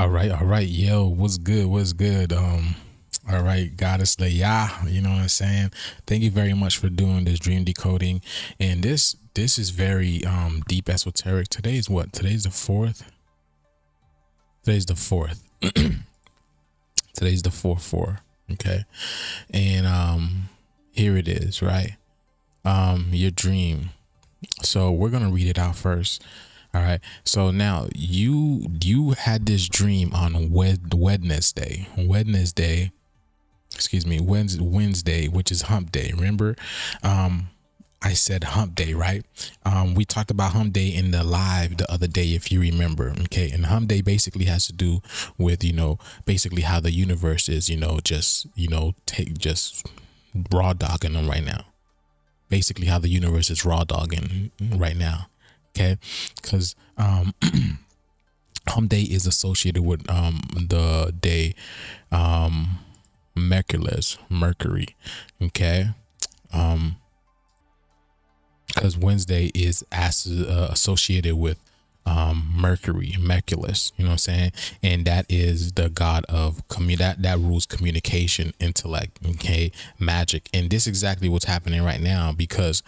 All right, yo, what's good? What's good? All right, Goddess Leia, you know what I'm saying? Thank you very much for doing this dream decoding. And this is very deep esoteric. Today is what? Today's the fourth. Today's the fourth. Today's the 4-4. Okay. And here it is, right? Your dream. So we're gonna read it out first. All right. So now you had this dream on Wednesday. Excuse me, Wednesday, which is hump day. Remember, I said hump day, right? We talked about hump day in the live the other day, if you remember. Okay. And hump day basically has to do with, basically how the universe is, just raw dogging them right now. Basically how the universe is raw dogging right now. Okay, because hump day is associated with the day Mercury. Okay, because Wednesday is associated with Mercury, Merculus, you know what I'm saying? And that is the god of that rules communication, intellect, okay, magic. And this is exactly what's happening right now, because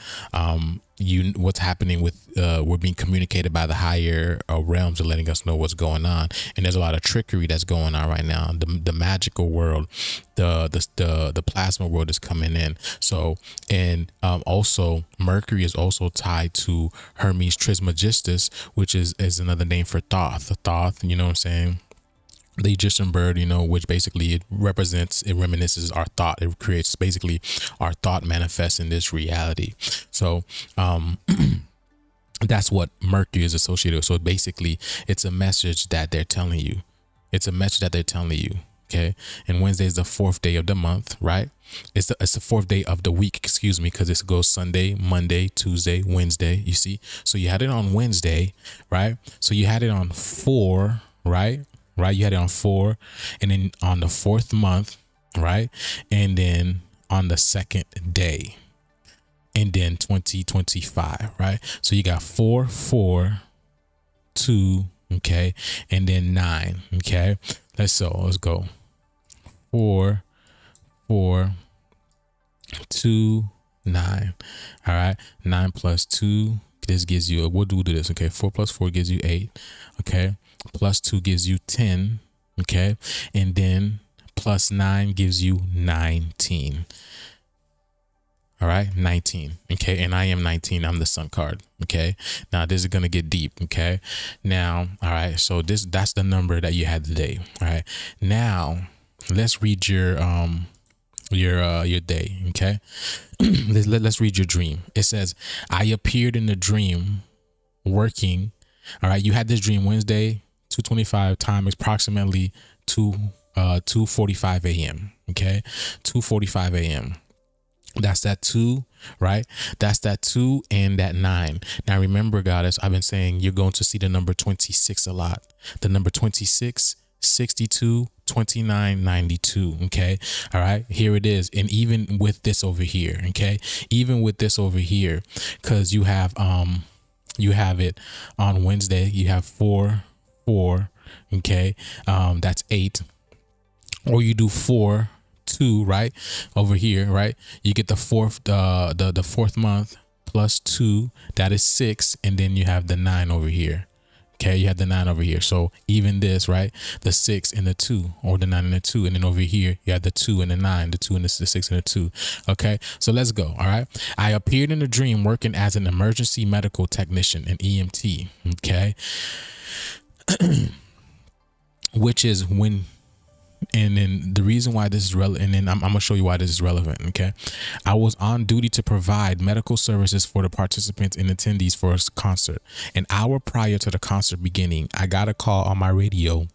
what's happening with we're being communicated by the higher realms are letting us know what's going on. And there's a lot of trickery that's going on right now. The magical world, the plasma world is coming in. So, and also Mercury is also tied to Hermes Trismegistus, which is another name for Thoth, you know what I'm saying? The Egyptian bird, which basically it reminisces our thought. It creates basically our thought manifests in this reality. So that's what Mercury is associated with. So basically it's a message that they're telling you. Okay. And Wednesday is the fourth day of the month, right? It's the fourth day of the week, excuse me, because it goes Sunday, Monday, Tuesday, Wednesday, you see? So you had it on Wednesday, right? So you had it on 4, right? You had it on 4, and then on the 4th month, right? And then on the 2nd day, and then 2025, right? So you got 4, 4, 2, okay, and then 9, okay? Let's go 4, 4, 2, 9. All right, 9 plus 2, this gives you, we'll do this, okay? 4 plus 4 gives you 8, okay? Plus 2 gives you 10, okay? And then plus 9 gives you 19. All right, 19, okay? And I am 19, I'm the sun card, okay? Now this is gonna get deep, okay? Now, all right, so that's the number that you had today. All right, now let's read your day, okay? let's read your dream. It says, I appeared in a dream working. All right, you had this dream Wednesday, 2:25, time approximately 2:45 a.m. okay, 2:45 a.m. That's that 2, right? That's that 2 and that 9. Now remember, Goddess, I've been saying you're going to see the number 26 a lot. The number 26, 62, 29, 92, okay? All right, here it is. And even with this over here, okay, even with this over here, because you have it on Wednesday, you have 4, 4, okay, that's 8, or you do 4, 2, right, over here, right? You get the 4th, the 4th month plus 2, that is 6, and then you have the 9 over here. Okay, you have the 9 over here. So even this, right, the 6 and the 2, or the 9 and the 2, and then over here you have the 2 and the 9, the 2 and the 6 and the 2. Okay, so let's go. All right, I appeared in a dream working as an emergency medical technician, an EMT. Okay, which is when, and then the reason why this is relevant, and then I'm gonna show you why this is relevant. Okay, I was on duty to provide medical services for the participants and attendees for a concert. An hour prior to the concert beginning, I got a call on my radio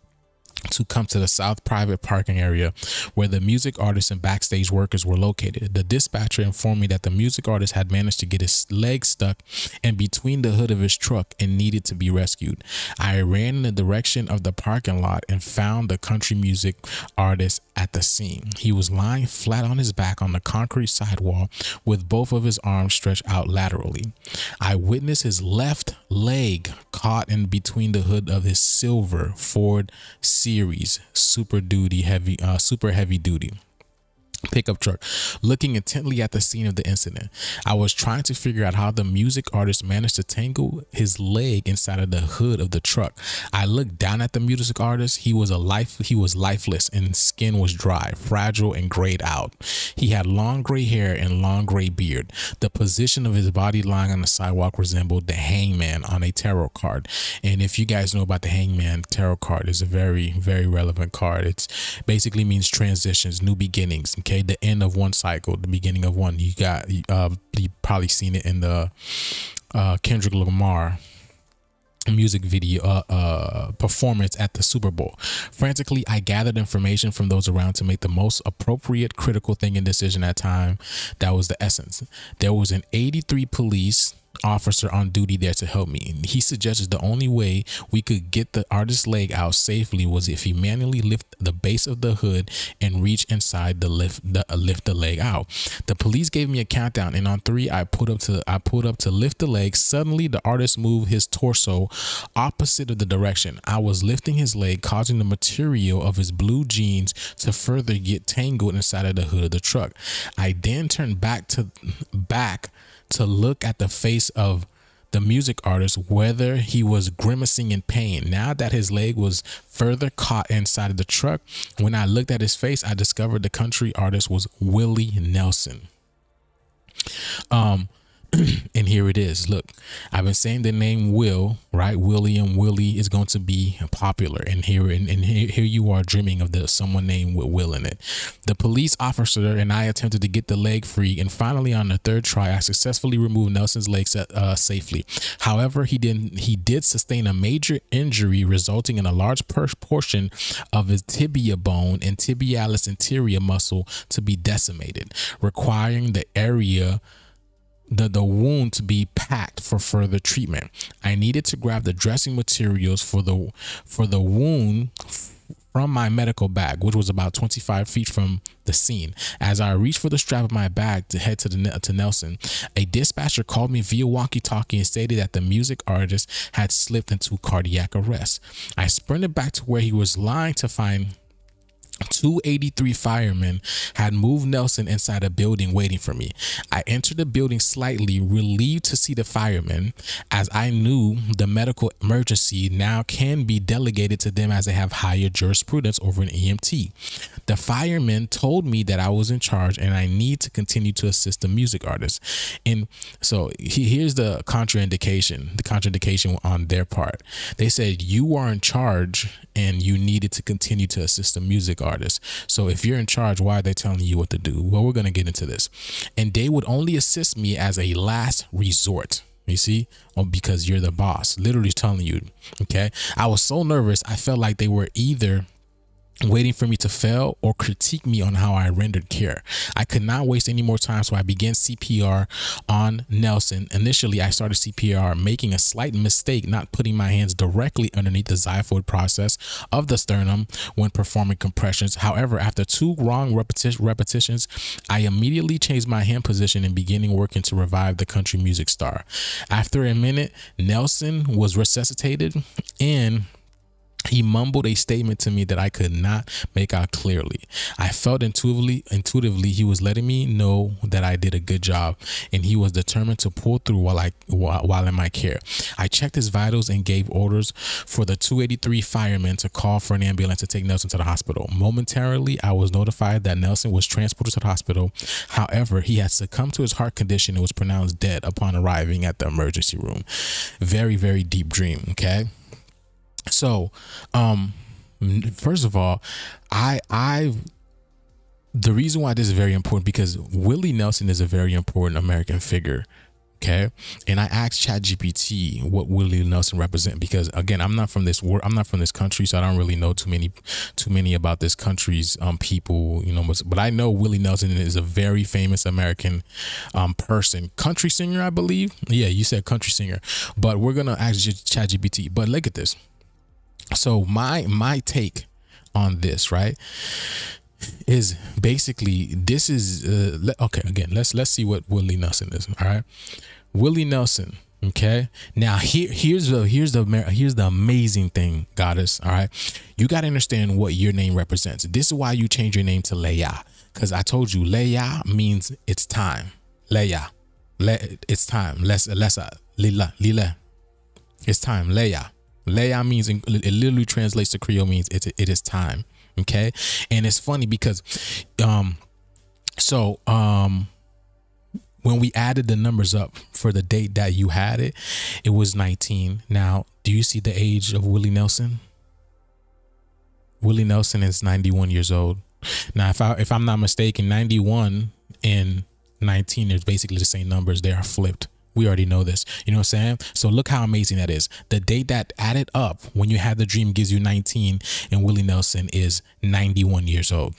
to come to the south private parking area where the music artists and backstage workers were located. The dispatcher informed me that the music artist had managed to get his leg stuck in between the hood of his truck and needed to be rescued. I ran in the direction of the parking lot and found the country music artist at the scene. He was lying flat on his back on the concrete sidewall with both of his arms stretched out laterally. I witnessed his left leg caught in between the hood of his silver Ford C series super heavy duty pickup truck, looking intently at the scene of the incident. I was trying to figure out how the music artist managed to tangle his leg inside of the hood of the truck. I looked down at the music artist. He was lifeless, and skin was dry, fragile, and grayed out. He had long gray hair and long gray beard. The position of his body lying on the sidewalk resembled the hangman on a tarot card. And if you guys know about the hangman tarot card, is a very, very relevant card. It's basically means transitions, new beginnings. Okay, the end of one cycle, the beginning of one. You probably seen it in the Kendrick Lamar music video performance at the Super Bowl. Frantically, I gathered information from those around to make the most appropriate critical thinking decision at time. That was the essence. There was an 83 police officer on duty there to help me, and he suggested the only way we could get the artist's leg out safely was if he manually lift the base of the hood and reach inside lift the leg out. The police gave me a countdown, and on 3 I pulled up to lift the leg. Suddenly the artist moved his torso opposite of the direction I was lifting his leg, causing the material of his blue jeans to further get tangled inside of the hood of the truck. I then turned back to look at the face of the music artist, whether he was grimacing in pain now that his leg was further caught inside of the truck. When I looked at his face, I discovered the country artist was Willie Nelson. And here it is. Look, I've been saying the name Will, right? Willie is going to be popular, and here you are dreaming of someone named with Will in it. The police officer and I attempted to get the leg free, and finally on the 3rd try I successfully removed Nelson's leg safely. However, he did sustain a major injury, resulting in a large portion of his tibia bone and tibialis anterior muscle to be decimated, requiring the wound to be packed for further treatment. I needed to grab the dressing materials for the wound from my medical bag, which was about 25 feet from the scene. As I reached for the strap of my bag to head to Nelson, a dispatcher called me via walkie-talkie and stated that the music artist had slipped into cardiac arrest. I sprinted back to where he was lying to find 283 firemen had moved Nelson inside a building waiting for me. I entered the building slightly relieved to see the firemen, as I knew the medical emergency now can be delegated to them as they have higher jurisprudence over an EMT. The firemen told me that I was in charge and I need to continue to assist the music artist. And so here's the contraindication on their part. They said you are in charge and you needed to continue to assist the music artist. So if you're in charge, why are they telling you what to do? Well, we're going to get into this. And they would only assist me as a last resort. You see, because you're the boss, literally telling you. Okay. I was so nervous. I felt like they were either waiting for me to fail or critique me on how I rendered care. I could not waste any more time, so I began CPR on Nelson. Initially, I started CPR, making a slight mistake, not putting my hands directly underneath the xiphoid process of the sternum when performing compressions. However, after 2 wrong repetitions, I immediately changed my hand position and beginning working to revive the country music star. After a minute, Nelson was resuscitated and he mumbled a statement to me that I could not make out clearly. I felt intuitively he was letting me know that I did a good job and he was determined to pull through while in my care. I checked his vitals and gave orders for the 283 firemen to call for an ambulance to take Nelson to the hospital. Momentarily, I was notified that Nelson was transported to the hospital. However, he had succumbed to his heart condition and was pronounced dead upon arriving at the emergency room. Very, very deep dream. Okay. So, first of all, the reason why this is very important, because Willie Nelson is a very important American figure. Okay. And I asked ChatGPT what Willie Nelson represent, because again, I'm not from this country, so I don't really know too many about this country's people, you know, but I know Willie Nelson is a very famous American person, country singer, I believe. Yeah, you said country singer, but we're gonna ask ChatGPT. But look at this. So my take on this, right, is basically this is okay. Again, let's see what Willie Nelson is. All right, Willie Nelson Okay. Now here's the amazing thing, goddess. All right. You got to understand what your name represents. This is why you change your name to Leia. Because I told you Leia means it's time. Leia. It's time. Lila. It's time. Leia. Leia means, it literally translates to Creole, means it is time. Okay. And it's funny because when we added the numbers up for the date that you had it, it was 19. Now, do you see the age of Willie Nelson? Willie Nelson is 91 years old. Now, if I'm not mistaken, 91 and 19 is basically the same numbers. They are flipped. We already know this. You know what I'm saying? So look how amazing that is. The date that added up when you had the dream gives you 19, and Willie Nelson is 91 years old.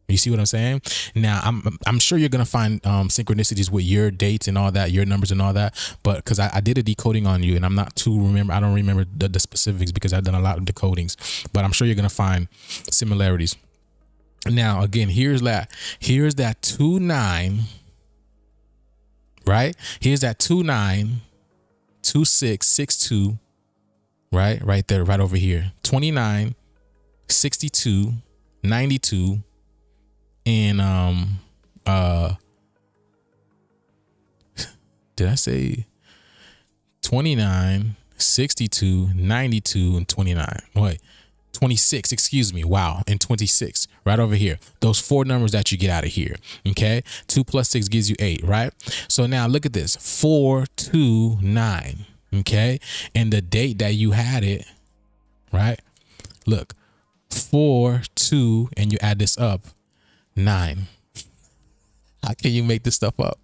You see what I'm saying? Now, I'm sure you're gonna find synchronicities with your dates and all that, your numbers and all that. But because I did a decoding on you, and I don't remember the specifics because I've done a lot of decodings. But I'm sure you're gonna find similarities. Now, again, here's that 2-9, right? Here's that 2-9, 2-6, 6-2, right there, right over here. 29, 62, 92. And did I say 29, 62, 92, and 29? Wait, 26, excuse me. Wow. And 26 right over here. Those 4 numbers that you get out of here. Okay. 2 plus 6 gives you 8, right? So now look at this. 4, 2, 9. Okay. And the date that you had it, right? Look, 4, 2, and you add this up. 9. How can you make this stuff up?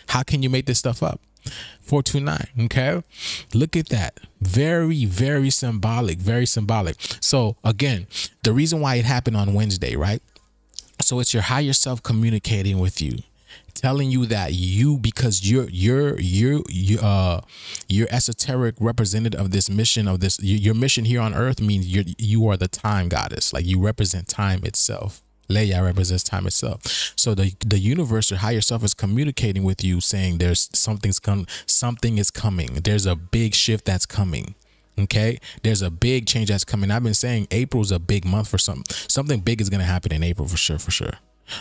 How can you make this stuff up? 429. Okay. Look at that. Very, very symbolic. Very symbolic. So again, the reason why it happened on Wednesday, right? So it's your higher self communicating with you, telling you that because you're esoteric representative of this mission, of this, your mission here on earth means you are the time goddess. Like, you represent time itself. Leia represents time itself. So the universe, or higher self, is communicating with you, saying there's something is coming. There's a big shift that's coming. Okay, there's a big change that's coming. I've been saying April's a big month for something big is gonna happen in April for sure.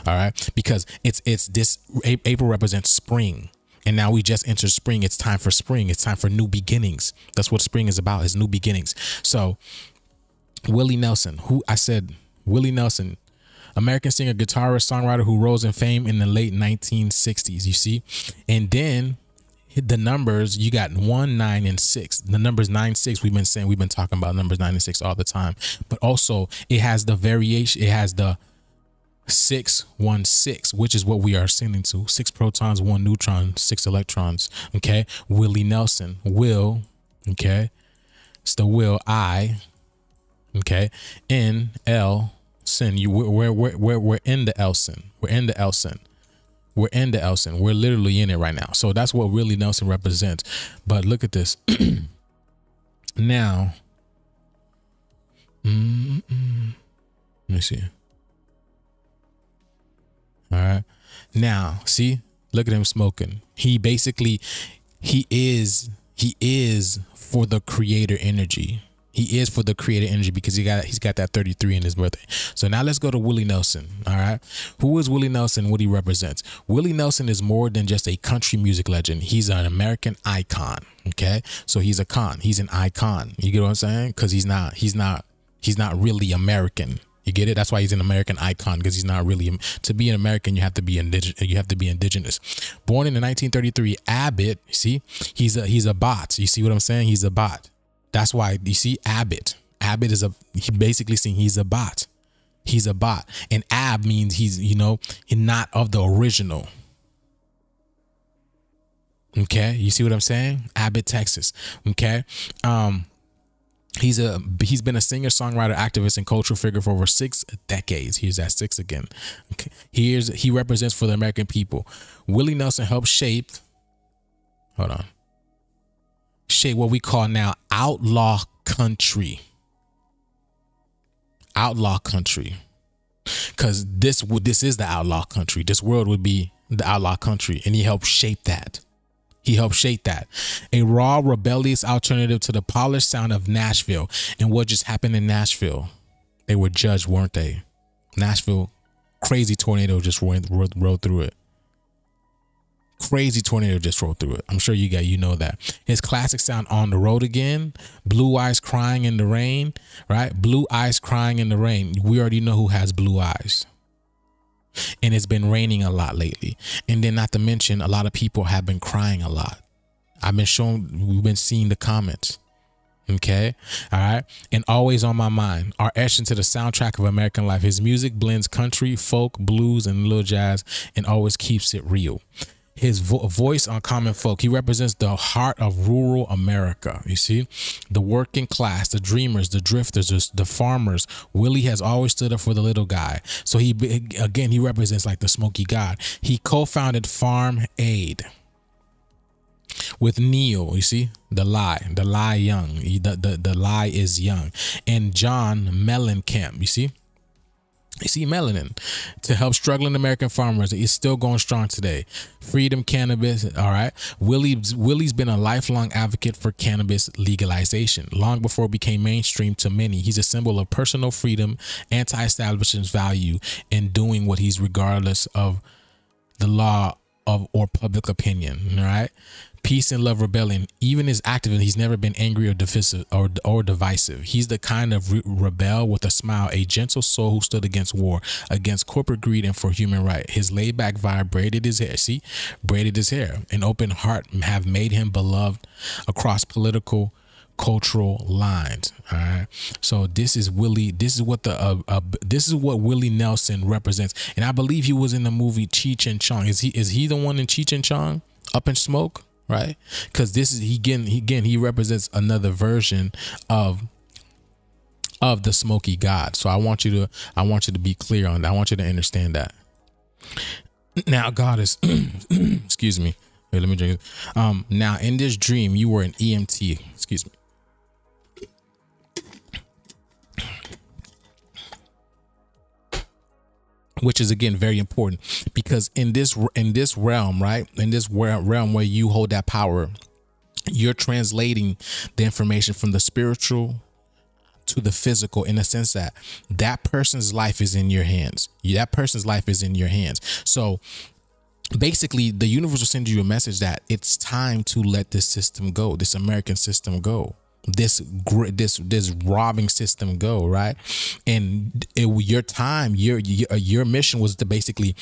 All right, because it's this April represents spring. And now we just entered spring. It's time for spring. It's time for new beginnings. That's what spring is about, is new beginnings. So Willie Nelson, Willie Nelson, American singer, guitarist, songwriter who rose in fame in the late 1960s, you see? And then the numbers, you got 1, 9, and 6. The numbers 9, 6, we've been talking about numbers 9 and 6 all the time. But also it has the variation, it has the 6, 1, 6, which is what we are ascending to. 6 protons, 1 neutron, 6 electrons. Okay. Willie Nelson, will, okay. It's the will, I, okay. N, L, sin. We're in the Elson. We're in the Elson. We're in the Elson. We're literally in it right now. So that's what Willie Nelson represents. But look at this. Now, let me see. All right. Now, see, look at him smoking. He is for the creator energy. He is for the creative energy because he's got that 33 in his birthday. So now let's go to Willie Nelson. All right. Who is Willie Nelson? What he represents? Willie Nelson is more than just a country music legend. He's an American icon. Okay. So he's a con. He's an icon. You get what I'm saying? Because he's not really American. You get it? That's why he's an American icon, because he's not really. To be an American, you have to be indigenous. Born in the 1933, Abbott. You see, he's a bot. You see what I'm saying? He's a bot. That's why you see Abbott. Abbott is basically saying he's a bot. He's a bot, and Ab means he's not of the original. Okay, you see what I'm saying? Abbott, Texas. Okay, he's been a singer, songwriter, activist, and cultural figure for over 6 decades. Here's that 6 again. Okay. He represents for the American people. Willie Nelson helped shape what we call now outlaw country. Outlaw country. Because this is the outlaw country. This world would be the outlaw country, and he helped shape that. He helped shape that. A raw, rebellious alternative to the polished sound of Nashville. And what just happened in Nashville? They were judged, weren't they? Nashville, crazy tornado just rode through it. Crazy tornado just rolled through it. I'm sure you know that. His classic sound, On the Road Again, Blue Eyes Crying in the Rain, right? Blue Eyes Crying in the Rain. We already know who has blue eyes. And it's been raining a lot lately. And then not to mention, a lot of people have been crying a lot. We've been seeing the comments. Okay. All right. And Always on My Mind are etched into the soundtrack of American life. His music blends country, folk, blues, and little jazz, and always keeps it real. His voice on common folk. He represents the heart of rural America. You see, the working class, the dreamers, the drifters, the farmers. Willie has always stood up for the little guy. So he represents like the Smoky God. He co-founded Farm Aid with Neil. You see, the lie young. The lie is young. And John Mellencamp. You see, melanin to help struggling American farmers. It's still going strong today. Freedom Cannabis. All right. Willie's been a lifelong advocate for cannabis legalization long before it became mainstream to many. He's a symbol of personal freedom, anti-establishment value, and doing what he's regardless of the law or public opinion. All right. Peace and love, rebellion. Even as activist, he's never been angry or divisive. He's the kind of rebel with a smile, a gentle soul who stood against war, against corporate greed, and for human rights. His laid-back vibe, braided his hair, an open heart have made him beloved across political, cultural lines. All right. So this is Willie. This is what Willie Nelson represents. And I believe he was in the movie Cheech and Chong. Is he the one in Cheech and Chong? Up in Smoke? Right, because this is he represents another version of the Smoky God. So I want you to be clear on that. I want you to understand that. Now God is excuse me. Wait, let me drink it. Now in this dream you were an EMT. Excuse me. Which is again very important, because in this realm, right, in this realm where you hold that power, you're translating the information from the spiritual to the physical, in the sense that that person's life is in your hands. That person's life is in your hands. So basically the universe will send you a message that it's time to let this system go, this American system go, this robbing system go, right? And your mission was to basically,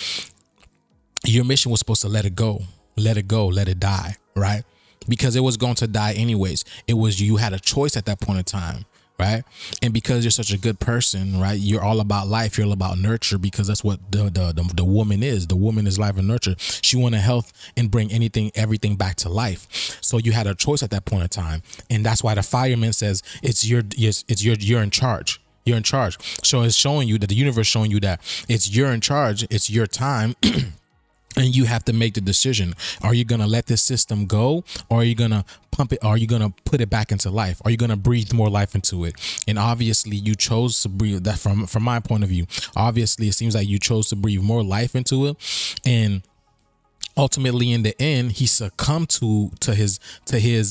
your mission was supposed to let it go, let it die, right? Because it was going to die anyways. You had a choice at that point in time, right? And because you're such a good person, right, you're all about life, you're all about nurture, because that's what the woman is. The woman is life and nurture. She want to health and bring everything back to life. So you had a choice at that point in time, and that's why the fireman says you're in charge. You're in charge. So it's showing you that the universe showing you that you're in charge. It's your time. And you have to make the decision. Are you going to let this system go, or are you going to pump it? Are you going to put it back into life? Are you going to breathe more life into it? And obviously you chose to breathe that. From my point of view, obviously it seems like you chose to breathe more life into it. And ultimately in the end, he succumbed to his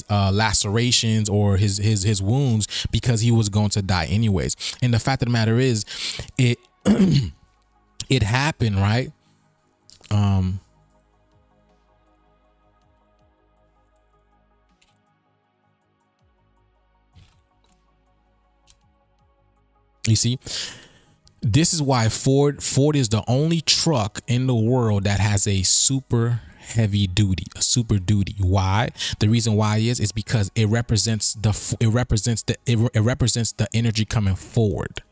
lacerations or his wounds, because he was going to die anyways. And the fact of the matter is, it happened, right? You see, this is why Ford is the only truck in the world that has a super duty. Why? The reason why is because it represents the energy coming forward.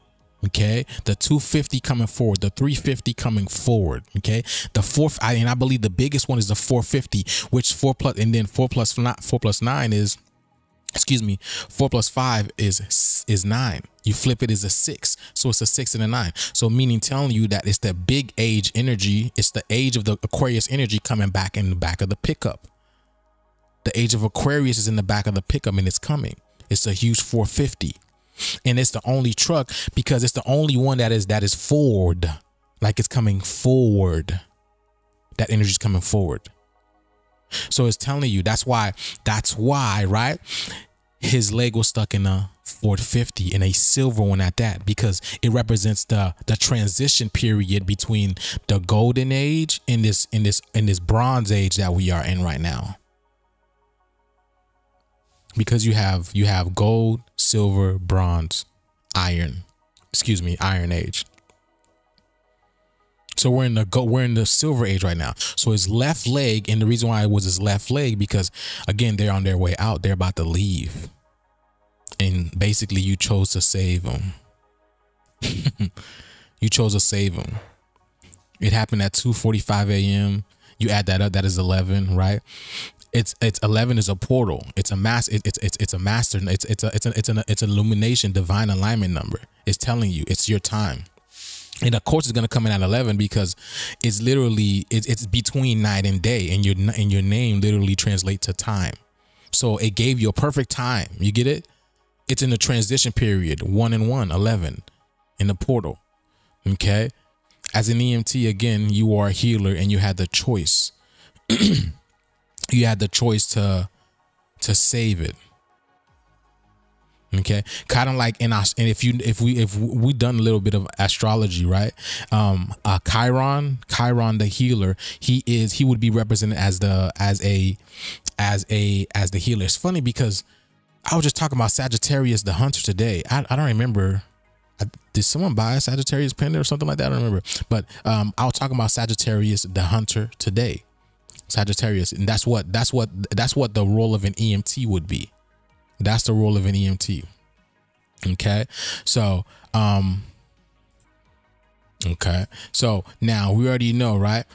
Okay, the 250 coming forward, the 350 coming forward. Okay, I believe the biggest one is the 450, which 4 plus 9 is, excuse me, 4 plus 5 is 9. You flip it, is a 6, so it's a 6 and a 9. So meaning telling you that it's the big age energy, it's the age of the Aquarius energy coming back in the back of the pickup. The age of Aquarius is in the back of the pickup, and it's coming. It's a huge 450. And it's the only truck because it's the only one that is forward, like it's coming forward. That energy is coming forward. So it's telling you that's why, right? His leg was stuck in a 450, and a silver one at that, because it represents the transition period between the golden age and this bronze age that we are in right now. Because you have gold, silver, bronze, iron age. So we're in the silver age right now. So his left leg, and the reason why it was his left leg, because again, they're on their way out. They're about to leave. And basically you chose to save him. You chose to save him. It happened at 2:45 a.m. You add that up, that is 11, right? It's 11 is a portal. It's a master. It's an illumination, divine alignment number. It's telling you it's your time. And of course it's going to come in at 11, because it's literally it's between night and day, and your name literally translates to time. So it gave you a perfect time. You get it? It's in the transition period, 1 and 1, 11 in the portal. Okay. As an EMT, again, you are a healer, and you had the choice. You had the choice to save it. Okay, kind of like in us, and if we done a little bit of astrology, right? Chiron, the healer, he would be represented as the healer. It's funny because I was just talking about Sagittarius, the hunter, today. I don't remember. Did someone buy a Sagittarius pendant or something like that? I don't remember. But I was talking about Sagittarius, the hunter, today. Sagittarius, and that's what the role of an EMT would be. That's the role of an EMT. Okay. So, okay. So now we already know, right?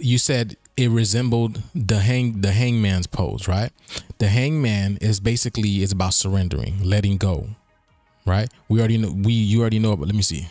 You said it resembled the hangman's pose, right? The hangman is basically about surrendering, letting go, right? You already know it, but let me see.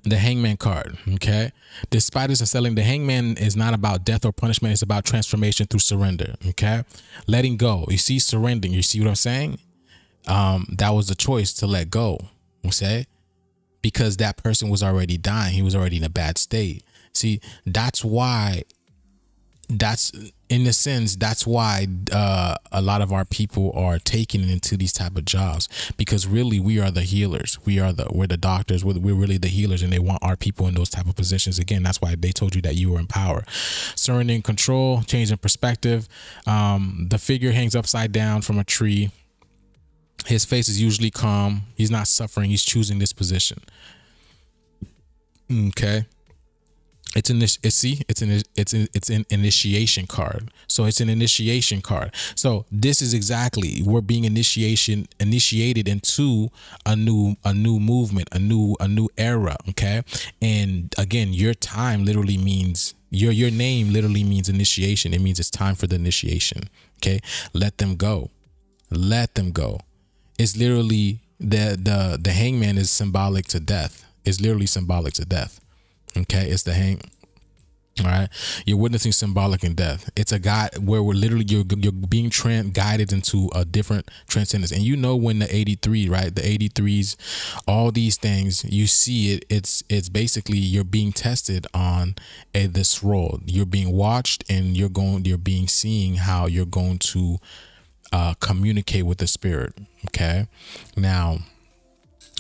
The hangman card. Okay. Despite us selling, the hangman is not about death or punishment. It's about transformation through surrender. Okay. Letting go. You see, surrendering. You see what I'm saying? That was the choice to let go. You say, because that person was already dying. He was already in a bad state. See, that's why, in a sense, that's why a lot of our people are taking into these type of jobs, because really we are the healers. We're the doctors. We're really the healers, and they want our people in those type of positions. Again, that's why they told you that you were in power. Surrendering control, changing perspective. The figure hangs upside down from a tree. His face is usually calm. He's not suffering. He's choosing this position. Okay. It's an initiation card. So it's an initiation card. So this is exactly, we're being initiated into a new movement, a new era. Okay. And again, your time literally means your name literally means initiation. It means it's time for the initiation. Okay. Let them go. Let them go. It's literally the hangman is symbolic to death. It's literally symbolic to death. Okay, it's the hang. All right, you're witnessing symbolic in death. It's a guide where we're literally you're being guided into a different transcendence. And you know, when the 83, right, the 83s, all these things, you see it. It's basically you're being tested on this role. You're being watched, and you're being seeing how you're going to communicate with the spirit. Okay, now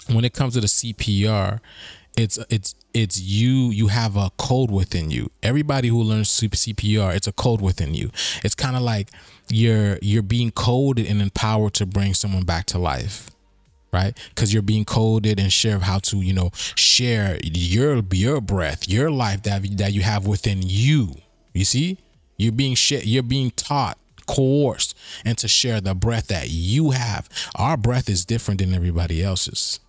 when it comes to the CPR, it's you have a code within you. Everybody who learns CPR, it's a code within you. It's kind of like you're being coded and empowered to bring someone back to life, right? Because you're being coded and share how to, share your breath, your life that you have within you. You see, you're being taught, coerced, and to share the breath that you have. Our breath is different than everybody else's.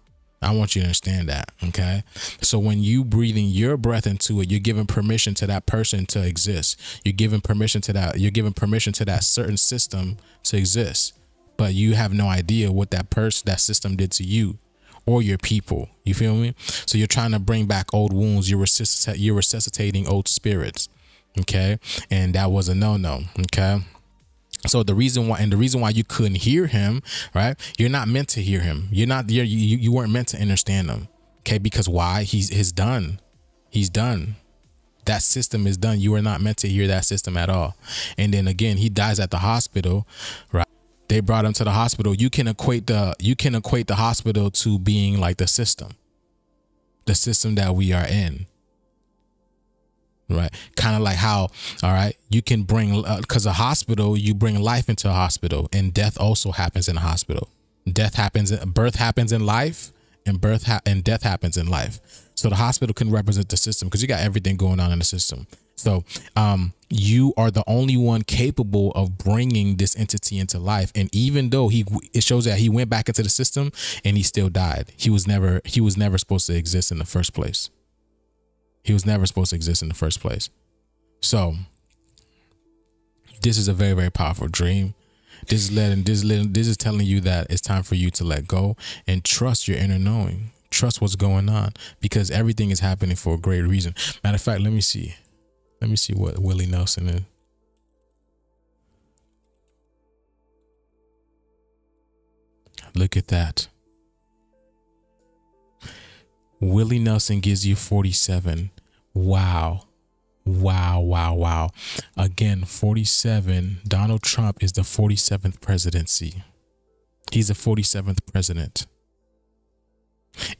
I want you to understand that. Okay. So when you breathing your breath into it, you're giving permission to that person to exist. You're giving permission to that certain system to exist, but you have no idea what that system did to you or your people. You feel me? So you're trying to bring back old wounds. You're resuscitating old spirits. Okay. And that was a no-no. Okay. So the reason why you couldn't hear him, right? You're not meant to hear him. You weren't meant to understand him. Okay. Because why? He's done. He's done. That system is done. You are not meant to hear that system at all. And then again, he dies at the hospital, right? They brought him to the hospital. You can equate the hospital to being like the system that we are in. Right. Kind of like how, all right, you can bring, because a hospital, you bring life into a hospital, and death also happens in a hospital. Birth happens in life, and death happens in life. So the hospital can represent the system because you got everything going on in the system. So you are the only one capable of bringing this entity into life. And even though it shows that he went back into the system and he still died. He was never supposed to exist in the first place. He was never supposed to exist in the first place. So this is a very, very powerful dream. This is telling you that it's time for you to let go and trust your inner knowing. Trust what's going on, because everything is happening for a great reason. Matter of fact, let me see what Willie Nelson is. Look at that. Willie Nelson gives you 47. Wow. Wow. Again, 47. Donald Trump is the 47th presidency. He's the 47th president.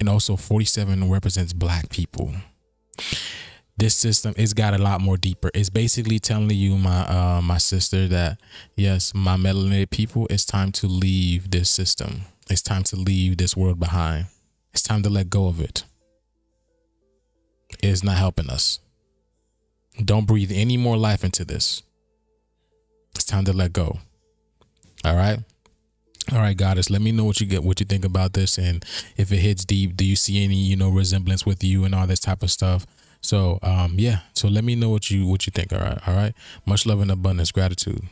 And also 47 represents black people. This system, it's got a lot more deeper. It's basically telling you, my sister, that yes, my melanated people, it's time to leave this system. It's time to leave this world behind. It's time to let go of it. It's not helping us. Don't breathe any more life into this. It's time to let go. All right. All right, Goddess, let me know what you think about this, and if it hits deep, do you see any, resemblance with you and all this type of stuff? So, yeah. So let me know what you think. All right. Much love and abundance. Gratitude.